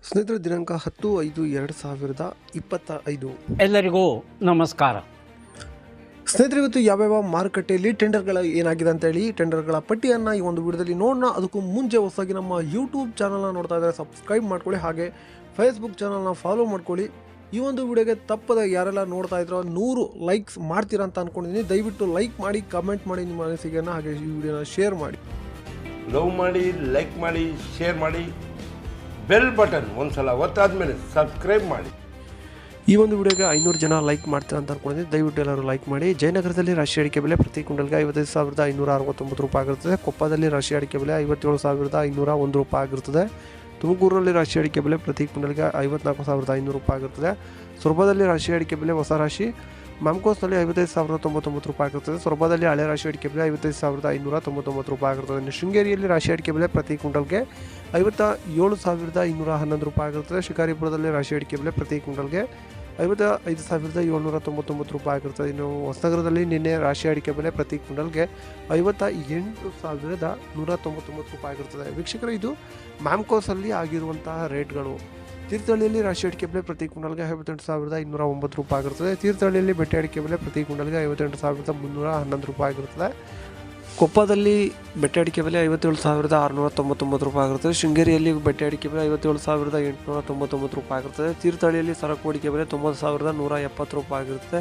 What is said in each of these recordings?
ಸ್ನೇಹಿತರೆ, ದಿನಾಂಕ 10/5/2025. ಎಲ್ಲರಿಗೂ ನಮಸ್ಕಾರ. ಸ್ನೇಹಿತರೆ, ಇವತ್ತು ಯಾವ್ಯಾವ ಮಾರುಕಟ್ಟೆಯಲ್ಲಿ ಟೆಂಡರ್ಗಳ ಏನಾಗಿದೆ ಅಂತೇಳಿ ಟೆಂಡರ್ಗಳ ಪಟ್ಟಿಯನ್ನು ಈ ಒಂದು ವಿಡಿಯೋದಲ್ಲಿ ನೋಡೋಣ. ಅದಕ್ಕೂ ಮುಂಚೆ ಹೊಸದಾಗಿ ನಮ್ಮ ಯೂಟ್ಯೂಬ್ ಚಾನಲ್ನ ನೋಡ್ತಾ ಇದ್ದಾರೆ ಸಬ್ಸ್ಕ್ರೈಬ್ ಮಾಡ್ಕೊಳ್ಳಿ, ಹಾಗೆ ಫೇಸ್ಬುಕ್ ಚಾನಲ್ನ ಫಾಲೋ ಮಾಡ್ಕೊಳ್ಳಿ. ಈ ಒಂದು ವಿಡಿಯೋಗೆ ತಪ್ಪದ ಯಾರೆಲ್ಲ ನೋಡ್ತಾ ಇದ್ರೋ 100 ಲೈಕ್ಸ್ ಮಾಡ್ತೀರಾ ಅಂತ ಅಂದ್ಕೊಂಡಿದ್ದೀನಿ. ದಯವಿಟ್ಟು ಲೈಕ್ ಮಾಡಿ, ಕಮೆಂಟ್ ಮಾಡಿ ನಿಮ್ಮ ಅನಿಸಿಕೆಯನ್ನು, ಹಾಗೆ ಈ ವಿಡಿಯೋನ ಶೇರ್ ಮಾಡಿ. ಲವ್ ಮಾಡಿ, ಲೈಕ್ ಮಾಡಿ, ಶೇರ್ ಮಾಡಿ, ಬೆಲ್ ಬಟನ್ ಒಂದ್ಸಲ ಒತ್ತಾದ್ಮೇಲೆ ಸಬ್ಸ್ಕ್ರೈಬ್ ಮಾಡಿ. ಈ ಒಂದು ವಿಡಿಯೋಗೆ 500 ಜನ ಲೈಕ್ ಮಾಡ್ತಾರೆ ಅಂತ ಅನ್ಕೊಂಡಿದ್ದೀನಿ. ದಯವಿಟ್ಟು ಎಲ್ಲರೂ ಲೈಕ್ ಮಾಡಿ. ಜಯನಗರದಲ್ಲಿ ರಾಶಿ ಅಡಿಕೆ ಬೆಲೆ ಪ್ರತಿ ಕ್ವಿಂಟಲ್ಗೆ 55,569 ರೂಪಾಯಿ ಆಗಿರುತ್ತದೆ. ಕೊಪ್ಪದಲ್ಲಿ ರಾಶಿ ಅಡಿಕೆ ಬೆಲೆ 57,501 ರೂಪಾಯಿ ಆಗಿರುತ್ತದೆ. ತುಮಕೂರಲ್ಲಿ ರಾಶಿ ಅಡಿಕೆ ಬೆಲೆ ಪ್ರತಿ ಕ್ವಿಂಟಲ್ಗೆ 54,500 ರೂಪಾಯಿ ಆಗಿರುತ್ತದೆ. ಸೊರಬದಲ್ಲಿ ರಾಶಿ ಅಡಿಕೆ ಬೆಲೆ ಹೊಸ ರಾಶಿ ಮ್ಯಾಮ್ಕೋಸ್ನಲ್ಲಿ 55,099 ರೂಪಾಯಿ ಆಗಿರುತ್ತದೆ. ಸೊರಬದಲ್ಲಿ ಹಳೆ ರಾಶಿ ಅಡಿಕೆ ಬೆಲೆ 55,599 ರೂಪಾಯಿ ಆಗಿರುತ್ತದೆ. ಶೃಂಗೇರಿಯಲ್ಲಿ ರಾಶಿ ಅಡಿಕೆ ಬೆಲೆ ಪ್ರತಿ ಕ್ವಿಂಟಲ್ಗೆ 57,211 ರೂಪಾಯಿ ಆಗಿರುತ್ತದೆ. ಶಿಕಾರಿಪುರದಲ್ಲಿ ರಾಶಿ ಅಡಿಕೆ ಬೆಲೆ ಪ್ರತಿ ಕ್ವಿಂಟಲ್ಗೆ 55,799 ರೂಪಾಯಿ ಆಗಿರುತ್ತದೆ. ಇನ್ನು ಹೊಸನಗರದಲ್ಲಿ ನಿನ್ನೆ ರಾಶಿ ಅಡಿಕೆ ಬೆಲೆ ಪ್ರತಿ ಕ್ವಿಂಟಲ್ಗೆ 58,199 ರೂಪಾಯಿ ಆಗಿರುತ್ತದೆ. ವೀಕ್ಷಕರು, ಇದು ಮ್ಯಾಮ್ಕೋಸಲ್ಲಿ ಆಗಿರುವಂತಹ ರೇಟ್ಗಳು. ತೀರ್ಥಹಳ್ಳಿಯಲ್ಲಿ ರಾಶಿ ಅಡಿಕೆ ಬೆಲೆ ಪ್ರತಿ ಕ್ವಿಂಟಲ್ಗೆ 58,209 ರೂಪಾಯಿ ಆಗಿರುತ್ತದೆ. ತೀರ್ಥಹಳ್ಳಿಯಲ್ಲಿ ಬೆಟ್ಟೆ ಅಡಿಕೆ ಬೆಲೆ ಪ್ರತಿ ಕ್ವಿಂಟಲ್ಗೆ 58,311 ರೂಪಾಯಿ ಆಗಿರುತ್ತದೆ. ಕೊಪ್ಪದಲ್ಲಿ ಬೆಟ್ಟೆ ಅಡಿಕೆ ಬೆಲೆ 57,699 ರೂಪಾಯಿ ಆಗಿರುತ್ತದೆ. ಶೃಂಗೇರಿಯಲ್ಲಿ ಬೆಟ್ಟೆ ಅಡಿಕೆ ಬೆಲೆ 57,899 ರೂಪಾಯಿ ಆಗಿರುತ್ತದೆ. ತೀರ್ಥಹಳ್ಳಿಯಲ್ಲಿ ಸರಕು ಅಡಿಕೆ ಬೆಲೆ 90,170 ರೂಪಾಯಿ ಆಗಿರುತ್ತದೆ.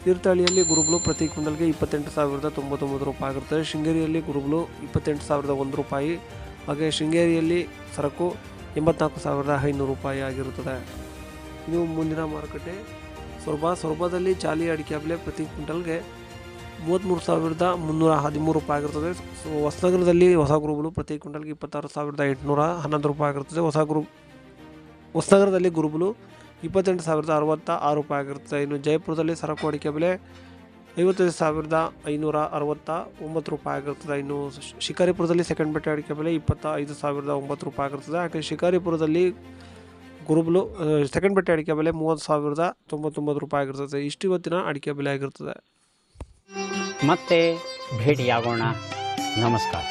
ತೀರ್ಥಹಳ್ಳಿಯಲ್ಲಿ ಗುರುಬಲು ಪ್ರತಿ ಕ್ವಿಂಟಲ್ಗೆ 28,099 ರೂಪಾಯಿ ಆಗಿರುತ್ತದೆ. ಶೃಂಗೇರಿಯಲ್ಲಿ ಗುರುಬಲು 28,001 ರೂಪಾಯಿ, ಹಾಗೆ ಶೃಂಗೇರಿಯಲ್ಲಿ ಸರಕು 84,500 ರೂಪಾಯಿ ಆಗಿರುತ್ತದೆ. ಇದು ಮುಂದಿನ ಮಾರುಕಟ್ಟೆ ಸೊರಬದಲ್ಲಿ ಚಾಲಿ ಅಡಿಕೆ ಬೆಲೆ ಪ್ರತಿ ಕ್ವಿಂಟಲ್ಗೆ 33,313 ರೂಪಾಯಿ ಆಗಿರುತ್ತದೆ. ಹೊಸನಗರದಲ್ಲಿ ಹೊಸ ಗುರುಬಲು ಪ್ರತಿ ಕ್ವಿಂಟಲ್ಗೆ 26,811 ರೂಪಾಯಿ ಆಗಿರುತ್ತದೆ. ಹೊಸನಗರದಲ್ಲಿ ಗುರುಬಲು 28,066 ರೂಪಾಯಿ ಆಗಿರುತ್ತದೆ. ಇನ್ನು ಜಯಪುರದಲ್ಲಿ ಸರಕು ಅಡಿಕೆ ಬೆಲೆ 55,569 ರೂಪಾಯಿ ಆಗಿರುತ್ತದೆ. ಇನ್ನು ಶಿಕಾರಿಪುರದಲ್ಲಿ ಸೆಕೆಂಡ್ ಬೆಟ್ಟೆ ಅಡಿಕೆ ಬೆಲೆ 25,009 ರೂಪಾಯಿ ಆಗಿರುತ್ತದೆ. ಹಾಗೆ ಶಿಕಾರಿಪುರದಲ್ಲಿ ಗುರುಬಲು ಸೆಕೆಂಡ್ ಬೆಟ್ಟೆ ಅಡಿಕೆ ಬೆಲೆ 30,099 ರೂಪಾಯಿ ಆಗಿರುತ್ತದೆ. ಇಷ್ಟು ಇವತ್ತಿನ ಅಡಿಕೆ ಬೆಲೆ ಆಗಿರುತ್ತದೆ. ಮತ್ತೆ ಭೇಟಿಯಾಗೋಣ. ನಮಸ್ಕಾರ.